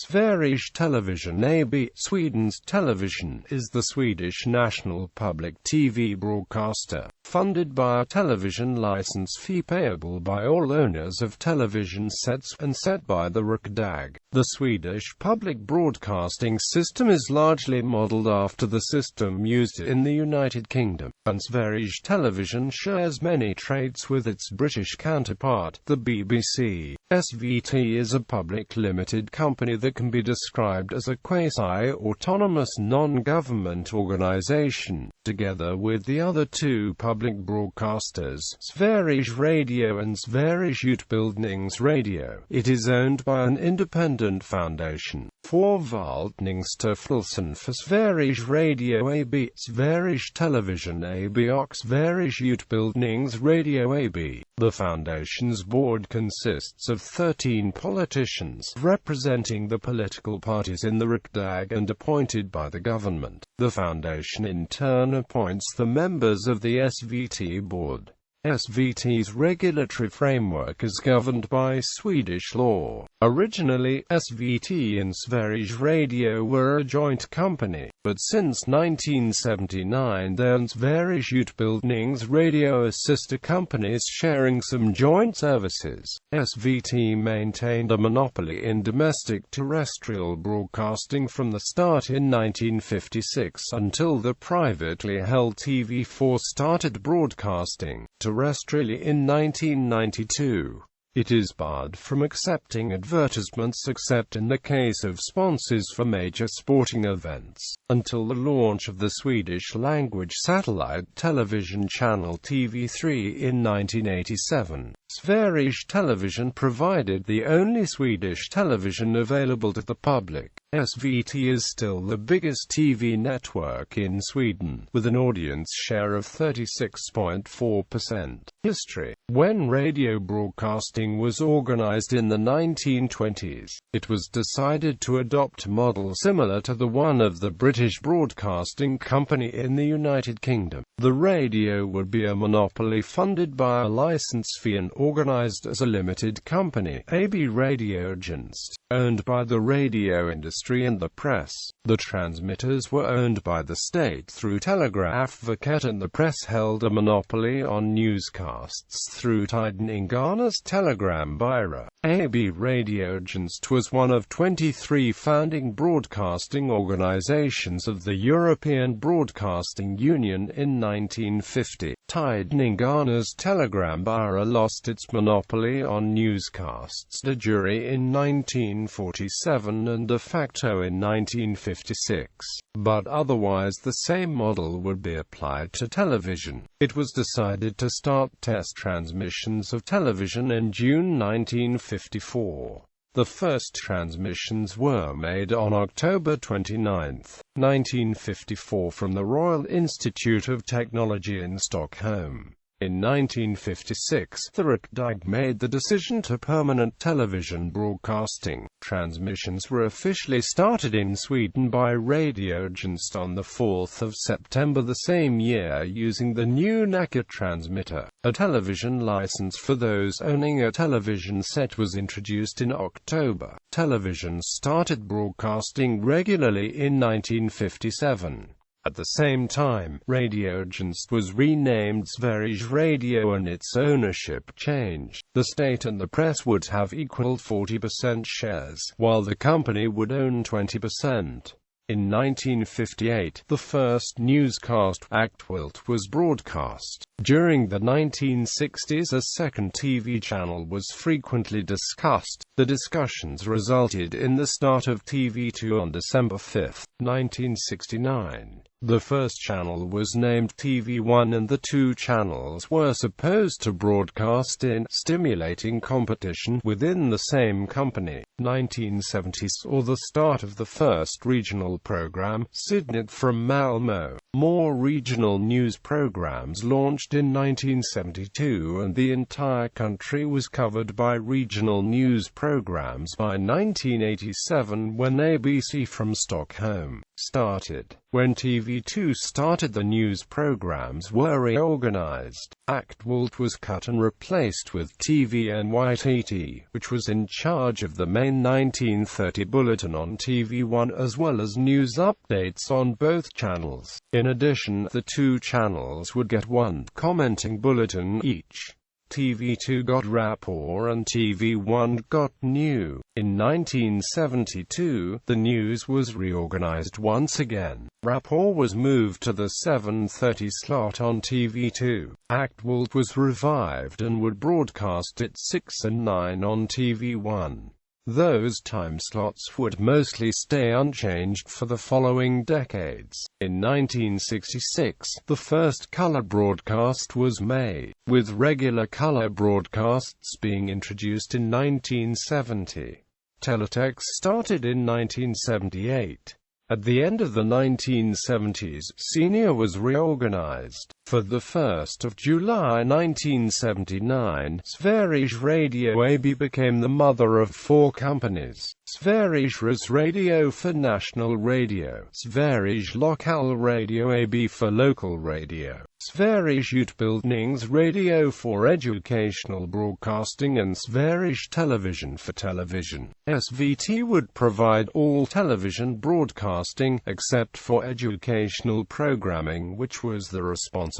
Sveriges Television AB. Sweden's Television is the Swedish national public TV broadcaster, funded by a television license fee payable by all owners of television sets, and set by the Riksdag. The Swedish public broadcasting system is largely modelled after the system used in the United Kingdom, and Sveriges Television shares many traits with its British counterpart, the BBC. SVT is a public limited company that can be described as a quasi-autonomous non-government organisation, together with the other two public broadcasters, Sveriges Radio and Sveriges Utbildningsradio. It is owned by an independent foundation, Förvaltningsstiftelsen för Sveriges Radio AB, Sveriges Television AB och Sveriges Utbildningsradio AB. The foundation's board consists of 13 politicians, representing the political parties in the Riksdag and appointed by the government. The foundation in turn appoints the members of the SVT board. SVT's regulatory framework is governed by Swedish law. Originally, SVT and Sveriges Radio were a joint company, but since 1979 they and Sveriges Utbildningsradio as sister companies sharing some joint services. SVT maintained a monopoly in domestic terrestrial broadcasting from the start in 1956 until the privately held TV4 started broadcasting terrestrially in 1992. It is barred from accepting advertisements except in the case of sponsors for major sporting events, until the launch of the Swedish-language satellite television channel TV3 in 1987. Sveriges Television provided the only Swedish television available to the public. SVT is still the biggest TV network in Sweden, with an audience share of 36.4%. History. When radio broadcasting was organized in the 1920s, it was decided to adopt a model similar to the one of the British Broadcasting Company in the United Kingdom. The radio would be a monopoly funded by a license fee and organized as a limited company, AB Radiotjänst, owned by the radio industry and the press. The transmitters were owned by the state through Telegrafverket, and the press held a monopoly on newscasts through Tidningarnas Telegrambyrå. AB Radiotjänst was one of 23 founding broadcasting organizations of the European Broadcasting Union in 1950. Tidningarnas Telegrambyrå lost its monopoly on newscasts de jure in 1947 and de facto in 1956. But otherwise the same model would be applied to television. It was decided to start test transmissions of television in June 1954. The first transmissions were made on October 29, 1954 from the Royal Institute of Technology in Stockholm. In 1956, the Riksdag made the decision to permanent television broadcasting. Transmissions were officially started in Sweden by Radiotjänst on the 4th of September the same year using the new Nacka transmitter. A television license for those owning a television set was introduced in October. Television started broadcasting regularly in 1957. At the same time, Radiotjänst was renamed Sveriges Radio and its ownership changed. The state and the press would have equal 40% shares, while the company would own 20%. In 1958, the first newscast, Aktuellt, was broadcast. During the 1960s, a second TV channel was frequently discussed. The discussions resulted in the start of TV2 on December 5, 1969. The first channel was named TV1 and the two channels were supposed to broadcast in, stimulating competition within the same company. 1970 saw the start of the first regional program, Sydnet from Malmö. More regional news programs launched in 1972 and the entire country was covered by regional news programs. programs by 1987 when ABC from Stockholm started. When TV2 started, the news programs were reorganized. Aktwalt was cut and replaced with TVNYTT, which was in charge of the main 1930 bulletin on TV1 as well as news updates on both channels. In addition, the two channels would get one commenting bulletin each. TV2 got Rapport and TV1 got New. In 1972, the news was reorganized once again. Rapport was moved to the 7:30 slot on TV2. Aktwalt was revived and would broadcast at 6 and 9 on TV1. Those time slots would mostly stay unchanged for the following decades. In 1966, the first color broadcast was made, with regular color broadcasts being introduced in 1970. Teletext started in 1978. At the end of the 1970s, Senior was reorganized. For the 1st of July 1979, Sveriges Radio AB became the mother of four companies: Sveriges Radio for national radio, Sveriges Lokal Radio AB for local radio, Sveriges Utbildnings Radio for educational broadcasting, and Sveriges Television for television. SVT would provide all television broadcasting, except for educational programming, which was the responsibility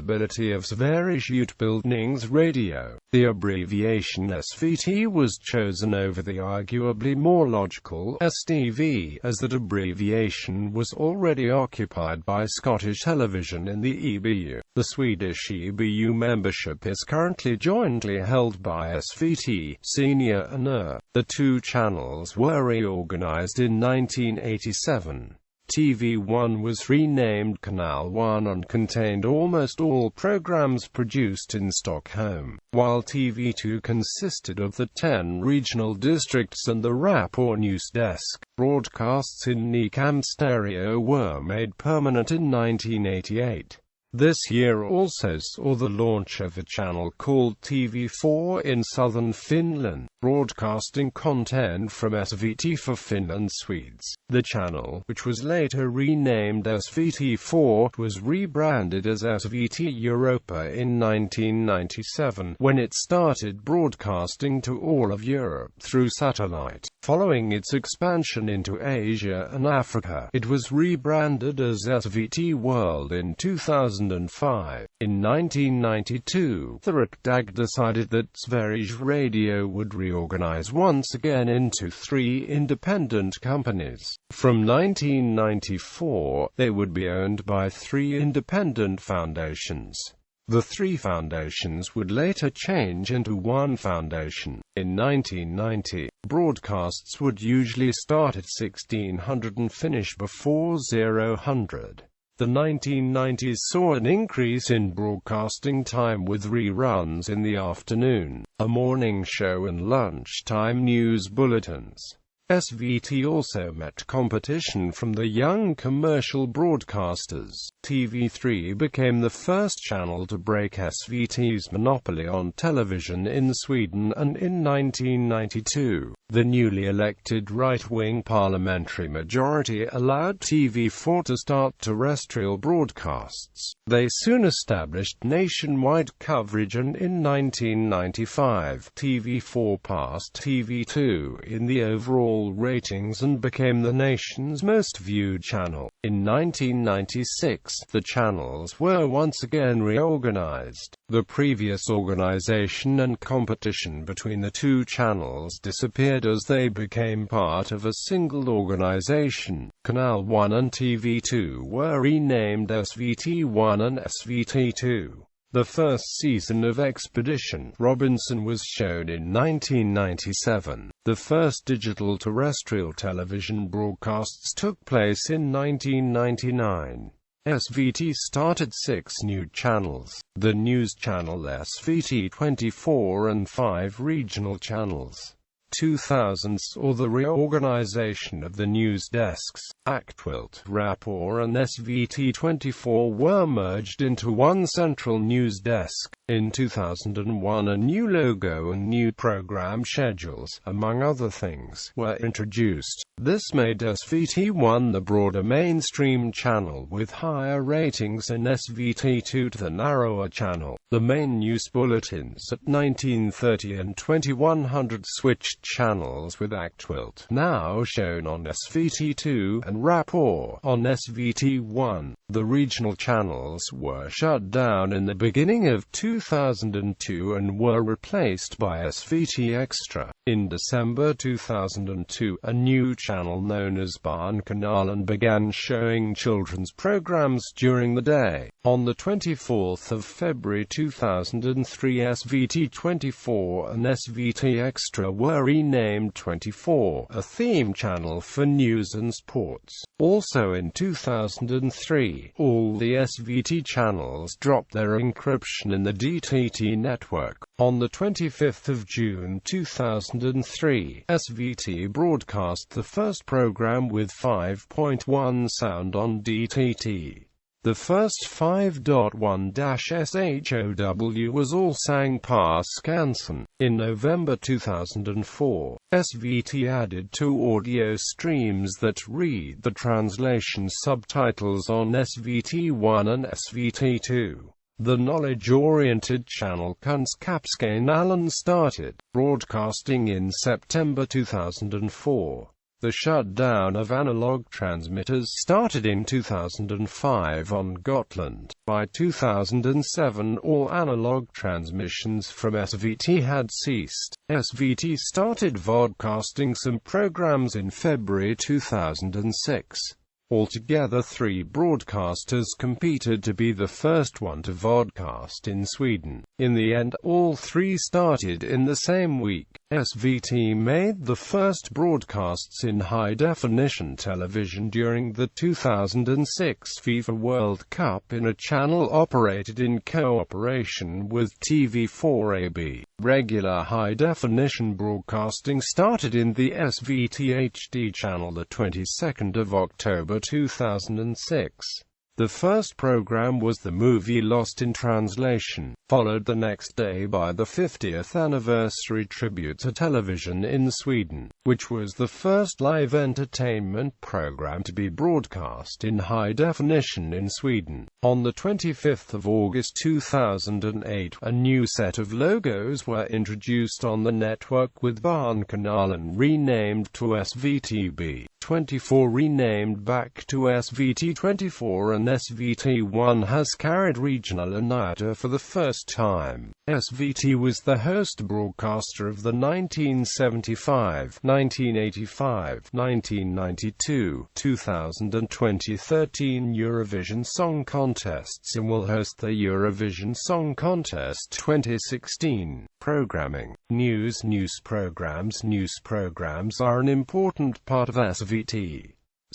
of Sveriges Utbildnings Radio. The abbreviation SVT was chosen over the arguably more logical STV, as that abbreviation was already occupied by Scottish Television in the EBU. The Swedish EBU membership is currently jointly held by SVT, Senior and The two channels were reorganized in 1987. TV1 was renamed Kanal 1 and contained almost all programs produced in Stockholm, while TV2 consisted of the 10 regional districts and the Rapport news desk. Broadcasts in Nikam stereo were made permanent in 1988. This year also saw the launch of a channel called TV4 in southern Finland, broadcasting content from SVT for Finland Swedes. The channel, which was later renamed SVT4, was rebranded as SVT Europa in 1997, when it started broadcasting to all of Europe through satellite. Following its expansion into Asia and Africa, it was rebranded as SVT World in 2005. In 1992, the Riksdag decided that Sveriges Radio would reorganize once again into 3 independent companies. From 1994, they would be owned by 3 independent foundations. The 3 foundations would later change into 1 foundation. In 1990, broadcasts would usually start at 1600 and finish before 0000. The 1990s saw an increase in broadcasting time with reruns in the afternoon, a morning show and lunchtime news bulletins. SVT also met competition from the young commercial broadcasters. TV3 became the first channel to break SVT's monopoly on television in Sweden, and in 1992, the newly elected right-wing parliamentary majority allowed TV4 to start terrestrial broadcasts. They soon established nationwide coverage, and in 1995, TV4 passed TV2 in the overall ratings and became the nation's most viewed channel. In 1996, the channels were once again reorganized. The previous organization and competition between the two channels disappeared as they became part of a single organization. Kanal 1 and TV2 were renamed SVT1 and SVT2. The first season of Expedition Robinson was shown in 1997. The first digital terrestrial television broadcasts took place in 1999. SVT started 6 new channels: the news channel SVT 24 and 5 regional channels. 2000s saw the reorganization of the news desks. Actuelt, Rapport and SVT24 were merged into one central news desk. In 2001, a new logo and new program schedules, among other things, were introduced. This made SVT1 the broader mainstream channel with higher ratings and SVT2 the narrower channel. The main news bulletins at 1930 and 2100 switched channels, with Actuelt now shown on SVT2 and Rapport on SVT1. The regional channels were shut down in the beginning of 2002 and were replaced by SVT Extra. In December 2002, a new channel known as Barnkanalen began showing children's programs during the day. On the 24th of February 2003, SVT24 and SVT Extra were renamed 24, a theme channel for news and sports. Also in 2003, all the SVT channels dropped their encryption in the DTT network. On the 25th of June 2003, SVT broadcast the first program with 5.1 sound on DTT. The first 5.1-SHOW was all sang par Skansen. In November 2004, SVT added 2 audio streams that read the translation subtitles on SVT1 and SVT2. The knowledge-oriented channel Kunskapskanalen started broadcasting in September 2004. The shutdown of analog transmitters started in 2005 on Gotland. By 2007, all analog transmissions from SVT had ceased. SVT started vodcasting some programs in February 2006. Altogether, 3 broadcasters competed to be the first one to vodcast in Sweden. In the end, all 3 started in the same week. SVT made the first broadcasts in high-definition television during the 2006 FIFA World Cup in a channel operated in cooperation with TV4AB. Regular high-definition broadcasting started in the SVT HD channel the 22nd of October 2006. The first program was the movie Lost in Translation, followed the next day by the 50th anniversary tribute to television in Sweden, which was the first live entertainment program to be broadcast in high definition in Sweden. On the 25th of August 2008, a new set of logos were introduced on the network, with Barnkanalen renamed to SVTB. 24 renamed back to SVT24, and SVT1 has carried regional Anata for the first time. SVT was the host broadcaster of the 1975, 1985, 1992, 2000 and 2013 Eurovision Song Contests and will host the Eurovision Song Contest 2016. Programming. News programs are an important part of SVT.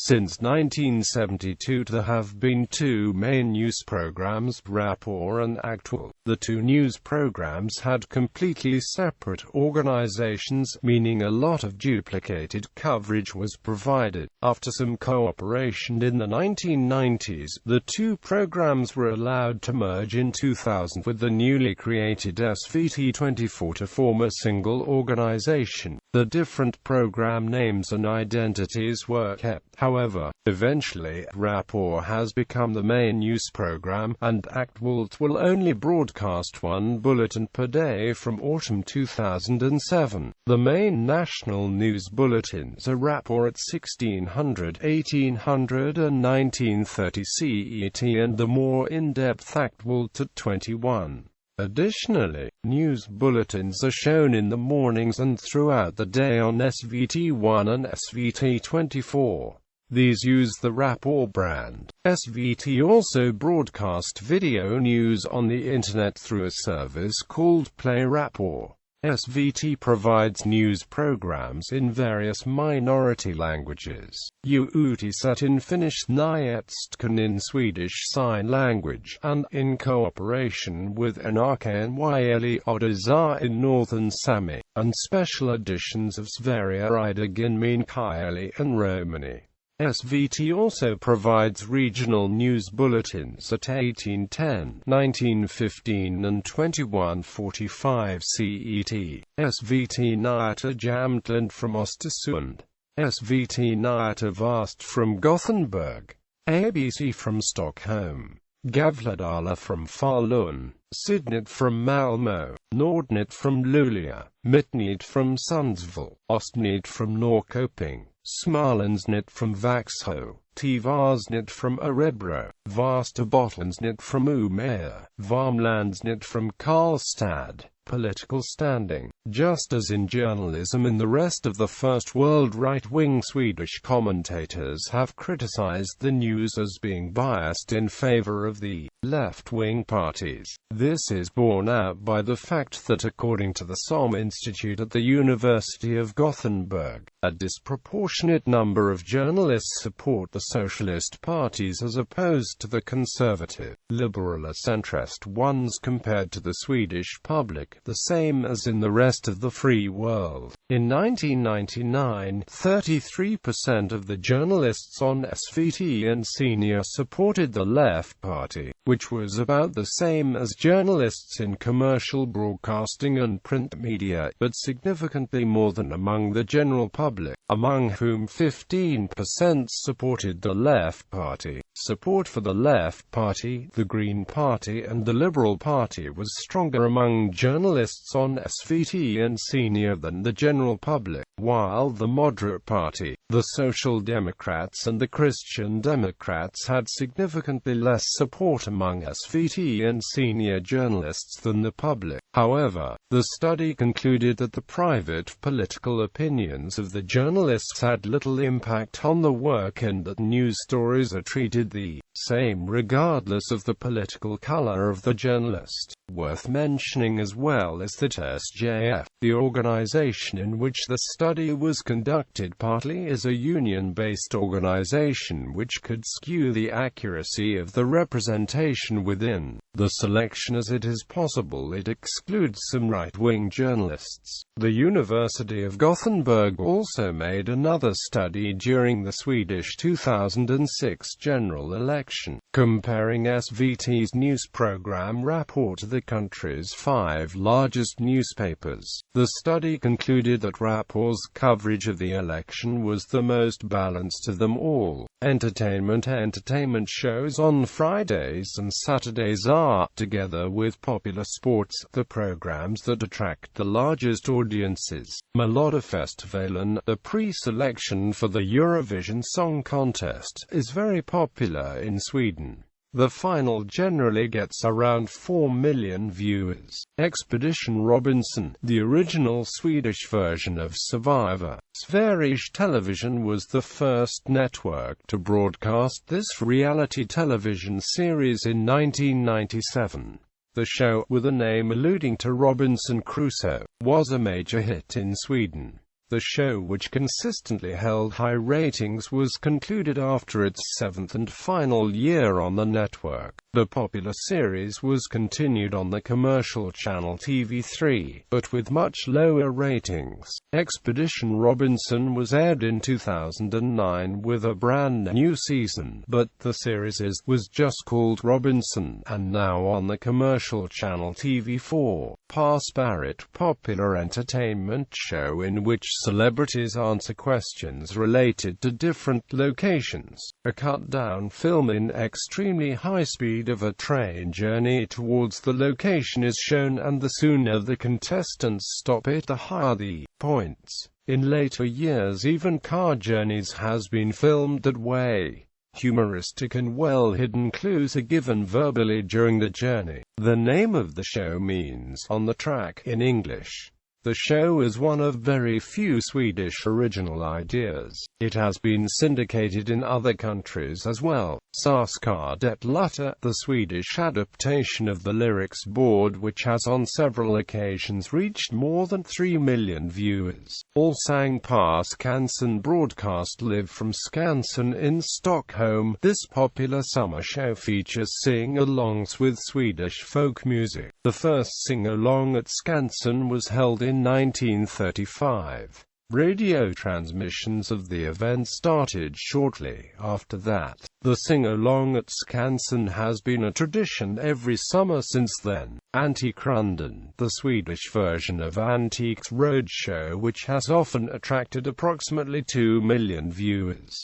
Since 1972 there have been 2 main news programs, Rapport and Actuelt. The 2 news programs had completely separate organizations, meaning a lot of duplicated coverage was provided. After some cooperation in the 1990s, the 2 programs were allowed to merge in 2000 with the newly created SVT24 to form a single organization. The different program names and identities were kept. However, eventually, Rapport has become the main news program, and Actuelt will only broadcast 1 bulletin per day from autumn 2007. The main national news bulletins are Rapport at 1600, 1800 and 1930 CET, and the more in-depth Actuelt at 21. Additionally, news bulletins are shown in the mornings and throughout the day on SVT1 and SVT24. These use the Rapport brand. SVT also broadcast video news on the internet through a service called Play Rapport. SVT provides news programs in various minority languages. Uutiset in Finnish, Nyhetskon in Swedish Sign Language, and in cooperation with NRK Odyssey in Northern Sami, and special editions of Sverige Meänkieli and Romani. SVT also provides regional news bulletins at 1810, 1915 and 21:45 CET. SVT Nyheter Jämtland from Östersund. SVT Nyheter Väst from Gothenburg. ABC from Stockholm. Gävledala from Falun. Sydnytt from Malmö. Nordnytt from Luleå. Mittnytt from Sundsvall. Ostnytt from Norrköping. Smålandsnytt from Vaxholm, Tvärsnytt from Örebro, Västerbottensnytt from Umeå, Värmlandsnytt from Karlstad. Political standing. Just as in journalism in the rest of the First World, right-wing Swedish commentators have criticized the news as being biased in favor of the left-wing parties. This is borne out by the fact that according to the SOM Institute at the University of Gothenburg, a disproportionate number of journalists support the socialist parties as opposed to the conservative, liberal or centrist ones compared to the Swedish public, the same as in the rest of the free world. In 1999, 33% of the journalists on SVT and Senior supported the Left Party, which was about the same as journalists in commercial broadcasting and print media, but significantly more than among the general public, among whom 15% supported the Left Party. Support for the Left Party, the Green Party and the Liberal Party was stronger among journalists on SVT and Senior than the general public, while the Moderate Party, the Social Democrats and the Christian Democrats had significantly less support among SVT and Senior journalists than the public. However, the study concluded that the private political opinions of the journalists had little impact on the work and that news stories are treated the same regardless of the political color of the journalist. Worth mentioning as well is that SJF, the organization in which the study was conducted, partly is a union-based organization which could skew the accuracy of the representation within the selection as it is possible it excludes some right-wing journalists. The University of Gothenburg also made another study during the Swedish 2006 general election, comparing SVT's news program Rapport to the country's 5 largest newspapers. The study concluded that Rapport's coverage of the election was the most balanced of them all. Entertainment shows on Fridays and Saturdays are, together with popular sports, the programs that attract the largest audiences. Melodifestivalen, the pre-selection for the Eurovision Song Contest, is very popular in Sweden. The final generally gets around 4 million viewers. Expedition Robinson, the original Swedish version of Survivor. Sveriges Television was the first network to broadcast this reality television series in 1997. The show, with a name alluding to Robinson Crusoe, was a major hit in Sweden. The show, which consistently held high ratings, was concluded after its 7th and final year on the network. The popular series was continued on the commercial channel TV3, but with much lower ratings. Expedition Robinson was aired in 2009 with a brand new season, but the series was just called Robinson, and now on the commercial channel TV4. Pass Barrett, popular entertainment show in which celebrities answer questions related to different locations. A cut-down film in extremely high speed of a train journey towards the location is shown, and the sooner the contestants stop it, the higher the points. In later years, even car journeys has been filmed that way. Humoristic and well-hidden clues are given verbally during the journey. The name of the show means "on the track" in English. The show is one of very few Swedish original ideas. It has been syndicated in other countries as well. Så ska det låta, the Swedish adaptation of the lyrics board, which has on several occasions reached more than 3 million viewers. Allsång på Skansen broadcast live from Skansen in Stockholm. This popular summer show features sing-alongs with Swedish folk music. The first sing-along at Skansen was held in 1935. Radio transmissions of the event started shortly after that. The sing-along at Skansen has been a tradition every summer since then. Antikrunden, the Swedish version of Antiques Roadshow, which has often attracted approximately 2 million viewers.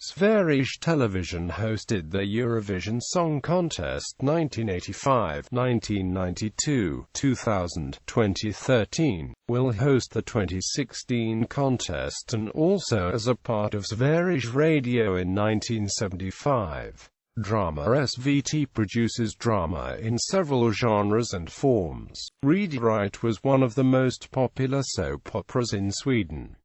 Sveriges Television hosted the Eurovision Song Contest 1985, 1992, 2000, 2013, will host the 2016 contest, and also as a part of Sveriges Radio in 1975. Drama. SVT produces drama in several genres and forms. Read-Write was one of the most popular soap operas in Sweden.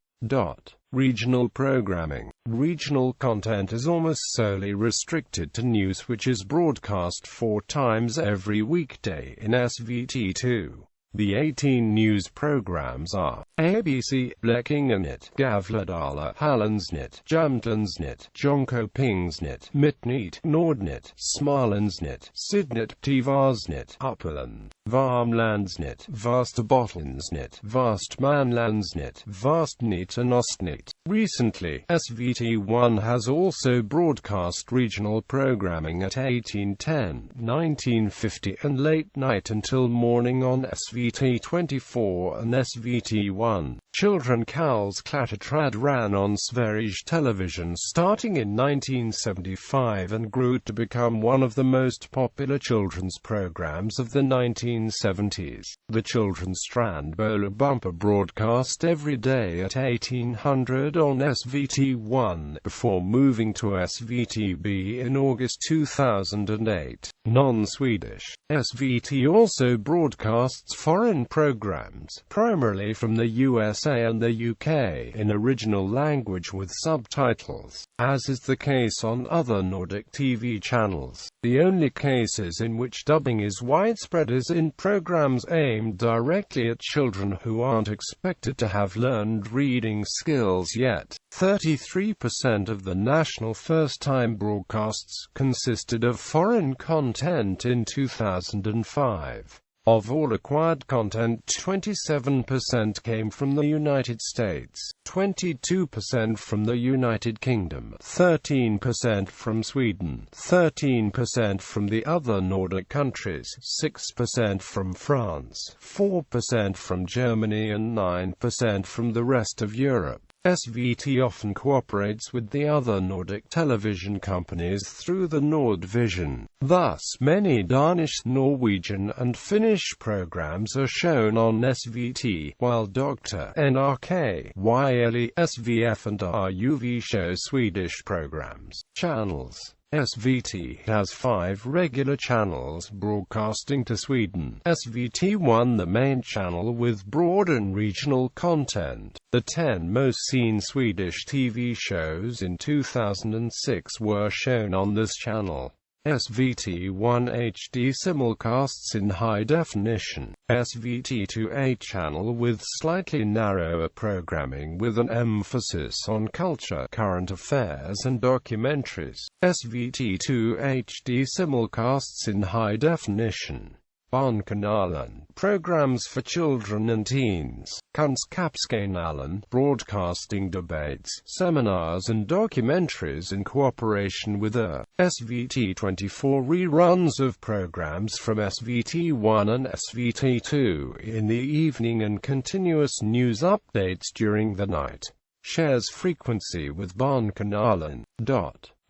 Regional programming. Regional content is almost solely restricted to news, which is broadcast 4 times every weekday in SVT2. The 18 news programs are ABC, Blekingenytt, Gävledala, Hallandsnytt, Jämtlandsnytt, Jönköpingsnytt, Mittnytt, Nordnytt, Smålandsnytt, Sydnytt, Tvärsnytt, Uppland, Värmlandsnytt, Västerbottensnytt, Västmanlandsnytt, Västnytt and Östnytt. Recently, SVT1 has also broadcast regional programming at 1810, 1950 and late night until morning on SVT24 and SVT1. Children Kalles Klatterträd ran on Sveriges Television starting in 1975 and grew to become one of the most popular children's programs of the 1970s. The children's Strand Bumper broadcast every day at 1800 on SVT1, before moving to SVTB in August 2008. Non-Swedish. SVT also broadcasts foreign programs, primarily from the USA and the UK, in original language with subtitles, as is the case on other Nordic TV channels. The only cases in which dubbing is widespread is in programs aimed directly at children who aren't expected to have learned reading skills yet. 33% of the national first-time broadcasts consisted of foreign content in 2005. Of all acquired content, 27% came from the United States, 22% from the United Kingdom, 13% from Sweden, 13% from the other Nordic countries, 6% from France, 4% from Germany and 9% from the rest of Europe. SVT often cooperates with the other Nordic television companies through the Nordvision. Thus, many Danish, Norwegian and Finnish programs are shown on SVT, while Dr. NRK, YLE, SVF and RUV show Swedish programs. Channels. SVT has 5 regular channels broadcasting to Sweden. SVT1, the main channel with broad and regional content. The 10 most seen Swedish TV shows in 2006 were shown on this channel. SVT1 HD simulcasts in high definition. SVT2 a channel with slightly narrower programming with an emphasis on culture, current affairs and documentaries. SVT2 HD simulcasts in high definition. Barnkanalen, programs for children and teens. Kunskapskanalen, broadcasting debates, seminars and documentaries in cooperation with SVT24 reruns of programs from SVT1 and SVT2 in the evening and continuous news updates during the night. Shares frequency with Barnkanalen.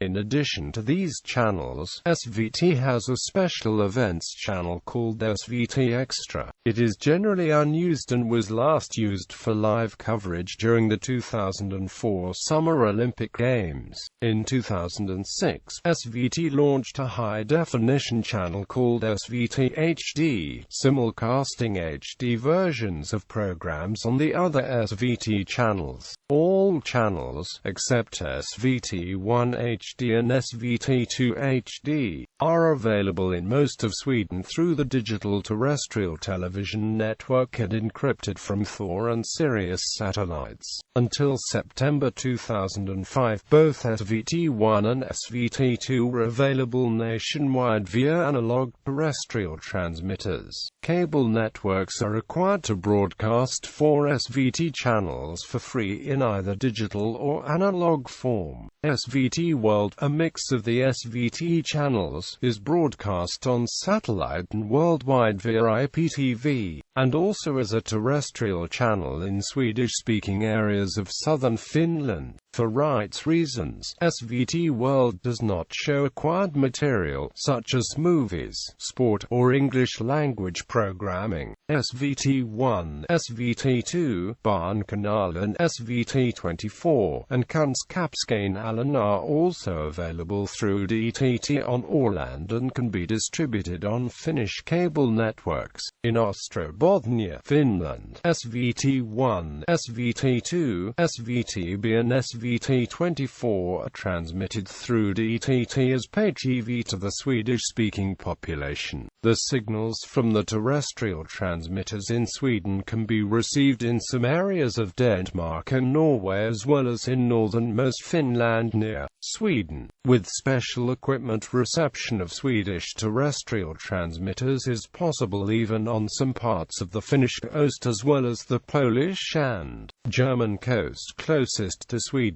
In addition to these channels, SVT has a special events channel called SVT Extra. It is generally unused and was last used for live coverage during the 2004 Summer Olympic Games. In 2006, SVT launched a high-definition channel called SVT HD, simulcasting HD versions of programs on the other SVT channels. All channels, except SVT1 HD and SVT2 HD, are available in most of Sweden through the digital terrestrial television network and encrypted from Thor and Sirius satellites. Until September 2005, both SVT1 and SVT2 were available nationwide via analog terrestrial transmitters. Cable networks are required to broadcast 4 SVT channels for free in either digital or analog form. SVT World, a mix of the SVT channels, is broadcast on satellite and worldwide via IPTV, and also as a terrestrial channel in Swedish-speaking areas of southern Finland. For rights reasons, SVT World does not show acquired material, such as movies, sport, or English-language programming. SVT1, SVT2, Barnkanalen, and SVT24, and Kunskapskanalen are also available through DTT on Åland and can be distributed on Finnish cable networks. In Ostrobothnia, Finland, SVT1, SVT2, SVTB and SVT24 are transmitted through DTT as pay TV to the Swedish-speaking population. The signals from the terrestrial transmitters in Sweden can be received in some areas of Denmark and Norway as well as in northernmost Finland near Sweden. With special equipment, reception of Swedish terrestrial transmitters is possible even on some parts of the Finnish coast as well as the Polish and German coast closest to Sweden.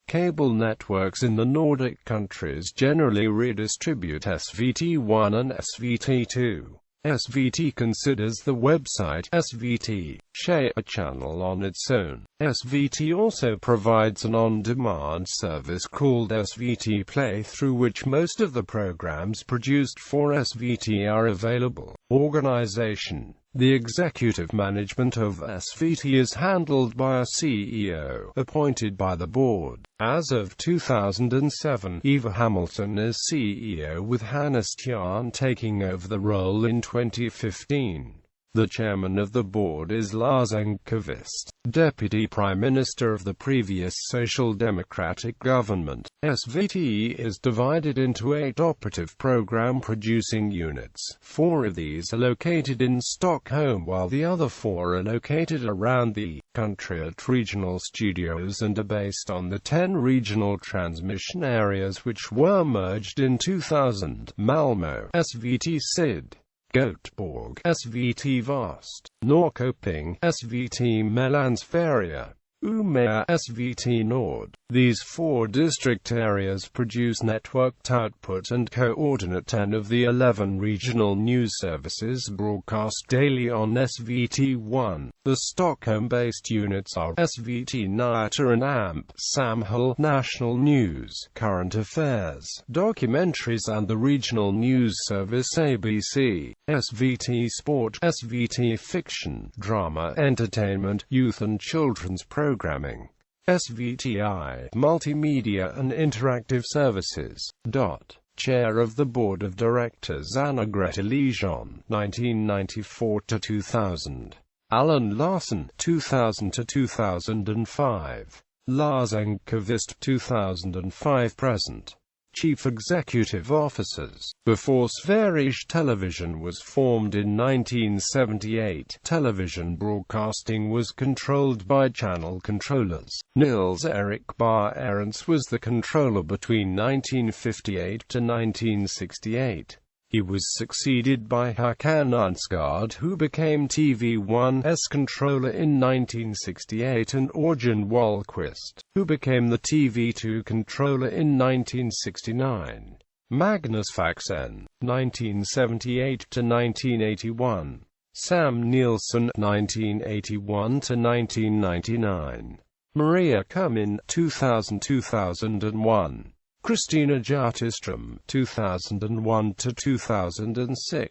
Cable networks in the Nordic countries generally redistribute SVT1 and SVT2. SVT considers the website SVT share a channel on its own. SVT also provides an on-demand service called SVT Play, through which most of the programs produced for SVT are available. Organization. The executive management of SVT is handled by a CEO, appointed by the board. As of 2007, Eva Hamilton is CEO, with Hannes Tjärn taking over the role in 2015. The chairman of the board is Lars Engqvist, deputy prime minister of the previous Social Democratic government. SVT is divided into 8 operative program-producing units. 4 of these are located in Stockholm, while the other 4 are located around the country at regional studios and are based on the 10 regional transmission areas which were merged in 2000. Malmö, SVT Syd. Göteborg, SVT Vast. Norrköping, SVT Mellansverige. Umeå, SVT Nord. These 4 district areas produce networked output and coordinate 10 of the 11 regional news services broadcast daily on SVT1. The Stockholm-based units are SVT Nyheter and AMP, Samhälle, National News, Current Affairs, Documentaries, and the regional news service ABC. SVT Sport, SVT Fiction, Drama, Entertainment, Youth and Children's Programming. SVTI, Multimedia and Interactive Services. Chair of the Board of Directors Anna-Greta Leijon, 1994–2000. Alan Larsson, 2000–2005. Lars Engqvist, 2005–present. Chief Executive Officers. Before Sveriges Television was formed in 1978, television broadcasting was controlled by channel controllers. Nils-Erik Barentz was the controller between 1958 to 1968. He was succeeded by Håkan Ellgaard, who became TV1's controller in 1968, and Örjan Wallqvist, who became the TV2 controller in 1969. Magnus Faxén, 1978–1981. Sam Nilsson, 1981–1999. Maria Cumin, 2000–2001. Christina Jutterström, 2001–2006.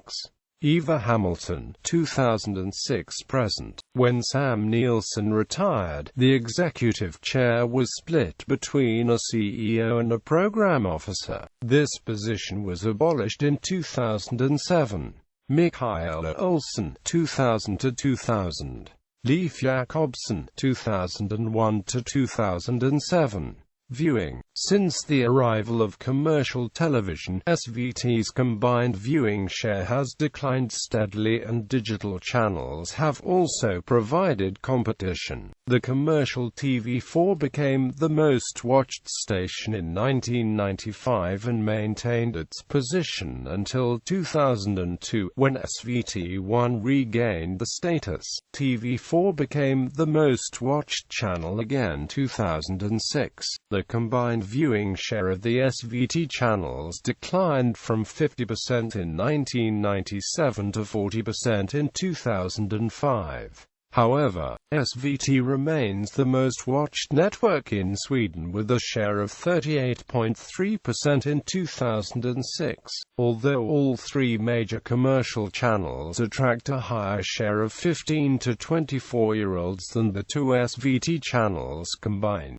Eva Hamilton, 2006–present. When Sam Nilsson retired, the executive chair was split between a CEO and a program officer. This position was abolished in 2007. Mikaela Olsson, 2000–2000. Leif Jakobsen, 2001 to 2007. Viewing. Since the arrival of commercial television, SVT's combined viewing share has declined steadily and digital channels have also provided competition. The commercial TV4 became the most watched station in 1995 and maintained its position until 2002, when SVT1 regained the status. TV4 became the most watched channel again 2006. The combined viewing share of the SVT channels declined from 50% in 1997 to 40% in 2005. However, SVT remains the most watched network in Sweden with a share of 38.3% in 2006. Although all three major commercial channels attract a higher share of 15 to 24-year-olds than the two SVT channels combined.